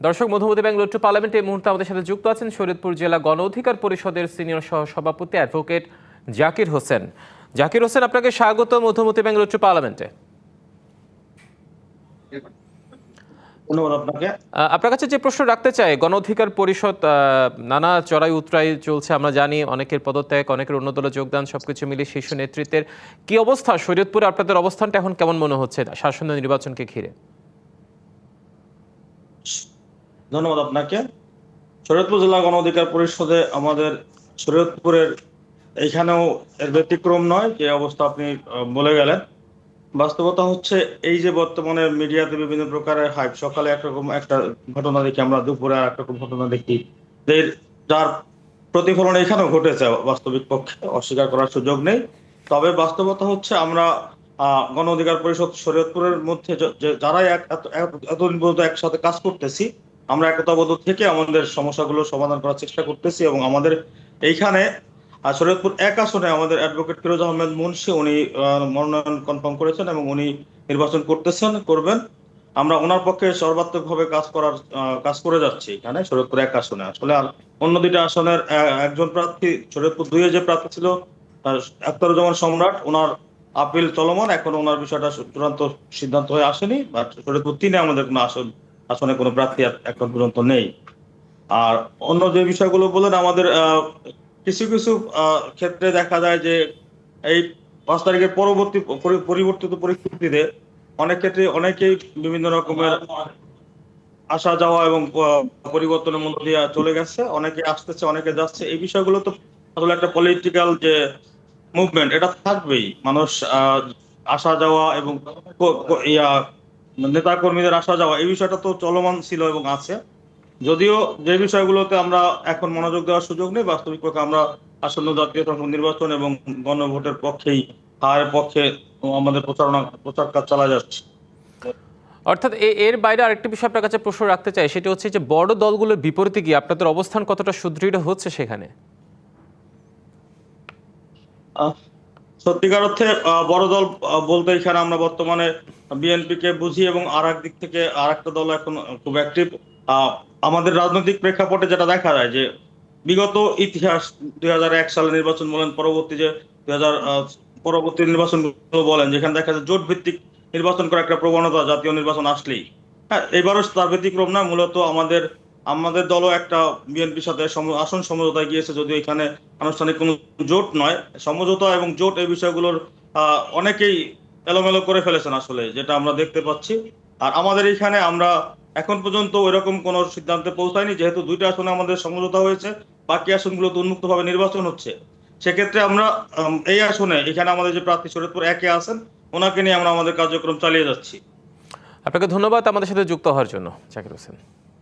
দর্শক, মধুমতি ব্যাংক লোট্টু পার্লামেন্টে এই মুহূর্তে আমাদের সাথে যুক্ত আছেন শরীয়তপুর জেলা গণ অধিকার পরিষদের সিনিয়র সহ সভাপতি অ্যাডভোকেট জাকির হোসেন। জাকির হোসেন, আপনাকে স্বাগত মধুমতি ব্যাংক লোট্টু পার্লামেন্টে। আপনার কাছে যে প্রশ্ন রাখতে চাই, গণ অধিকার পরিষদ নানা চড়াই উতরাই চলছে, আমরা জানি অনেকের পদত্যাগ, অনেকের অন্য দলে যোগদান, সবকিছু মিলিয়ে শীর্ষ নেতৃত্বের কি অবস্থা? শরীয়তপুরে আপনাদের অবস্থানটা এখন কেমন মনে হচ্ছে শাসন নির্বাচনকে ঘিরে? ধন্যবাদ আপনাকে। শরীয়তপুর জেলা গণ অধিকার পরিষদে আমাদের শরীয়তপুরের এইখানেও এর ব্যতিক্রম নয়, যে অবস্থা আপনি বলে গেলেন। বাস্তবতা হচ্ছে এই যে বর্তমানে মিডিয়াতে বিভিন্ন প্রকারের হাইপ, সকালে একরকম একটা ঘটনা দেখি আমরা, দুপুরে আর একরকম ঘটনা দেখি, যার প্রতিফলন এখানেও ঘটেছে। বাস্তবিক পক্ষে অস্বীকার করার সুযোগ নেই। তবে বাস্তবতা হচ্ছে আমরা গণ অধিকার পরিষদ শরীয়তপুরের মধ্যে যারাই এতদিন পর্যন্ত একসাথে কাজ করতেছি, আমরা একতাবদ্ধ থেকে আমাদের সমস্যাগুলো সমাধান করার চেষ্টা করতেছি। এবং আমাদের এইখানে শরীয়তপুর 1 আসনে আমাদের অ্যাডভোকেট ফিরোজ আহমেদ মুন্সি, উনি মনোনয়ন কনফার্ম করেছেন এবং উনি নির্বাচন করবেন। আমরা ওনার পক্ষে সর্বাত্মকভাবে কাজ করে যাচ্ছি এখানে শরীয়তপুর 1 আসনে। আসলে আর অন্য 2টা আসনের একজন প্রার্থী, শরীয়তপুর 2-এ যে প্রার্থী ছিল আখতারুজ্জামান সম্রাট, ওনার আপিল চলমান, এখন ওনার বিষয়টা চূড়ান্ত সিদ্ধান্ত হয়ে আসেনি। বাট শরীয়তপুর 3-এ আমাদের কোনো আসনে কোনো প্রার্থী এখন পর্যন্ত নেই। আর অন্য যে বিষয়গুলো বলেন, আমাদের কিছু কিছু ক্ষেত্রে দেখা যায় যে এই 5 তারিখের পরিবর্তিত পরিস্থিতিতে অনেক ক্ষেত্রে অনেকেই বিভিন্ন রকমের আসা যাওয়া এবং পরিবর্তনের মধ্য দিয়ে চলে গেছে। অনেকে আসতেছে, অনেকে যাচ্ছে। এই বিষয়গুলো তো আসলে একটা পলিটিক্যাল যে মুভমেন্ট, এটা থাকবেই। মানুষ আসা যাওয়া এবং নেতা কর্মীদের আসা যাওয়া, এই বিষয়টা তো চলমান ছিল এবং আছে। যদিও যে বিষয়গুলোতে আমরা এখন মনোযোগ দেওয়ার সুযোগ নেই, বাস্তবিক পক্ষে আমরা আসন্ন জাতীয় সংসদ নির্বাচন এবং গণভোটের হারের পক্ষে আমাদের প্রচার কাজ চালা যাচ্ছে। অর্থাৎ এর বাইরে আরেকটি বিষয় আপনার কাছে প্রশ্ন রাখতে চাই, সেটা হচ্ছে যে বড় দলগুলোর বিপরীতে গিয়ে আপনাদের অবস্থান কতটা সুদৃঢ় হচ্ছে সেখানে? সত্যিকার অর্থে বড় দল বলতে এখানে আমরা বর্তমানে বিএনপি কে বুঝি, এবং আর এক দিক থেকে আর একটা দল এখন খুব অ্যাক্টিভ। আমাদের রাজনৈতিক প্রেক্ষাপটে যেটা দেখা যায় যে বিগত ইতিহাস 2001 সালের নির্বাচন বলেন, পরবর্তী নির্বাচন বলেন, যেখানে দেখা যায় জোট ভিত্তিক নির্বাচন করা একটা প্রবণতা জাতীয় নির্বাচন আসলেই। হ্যাঁ, এবারও তার ব্যতিক্রম না। মূলত আমাদের দলও একটা বিএনপির সাথে আসন সমঝোতায় গিয়েছে, যদিও এখানে আনুষ্ঠানিক কোনো জোট নয়। সমঝোতা এবং জোট এই বিষয়গুলোর অনেকেই এলোমেলো করে ফেলেছেন আসলে, যেটা আমরা দেখতে পাচ্ছি। আর আমাদের এখানে আমরা এখন পর্যন্ত ওইরকম কোনো সিদ্ধান্তে পৌঁছায়নি, যেহেতু 2টা আসনে আমাদের সমঝোতা হয়েছে, বাকি আসনগুলোতে উন্মুক্তভাবে নির্বাচন হচ্ছে। সেক্ষেত্রে আমরা এই আসনে এখানে আমাদের যে প্রার্থী শরীয়তপুর 1-এ আছেন, ওনাকে নিয়ে আমরা আমাদের কার্যক্রম চালিয়ে যাচ্ছি। আপনাকে ধন্যবাদ আমাদের সাথে যুক্ত হওয়ার জন্য, জাকির হোসেন।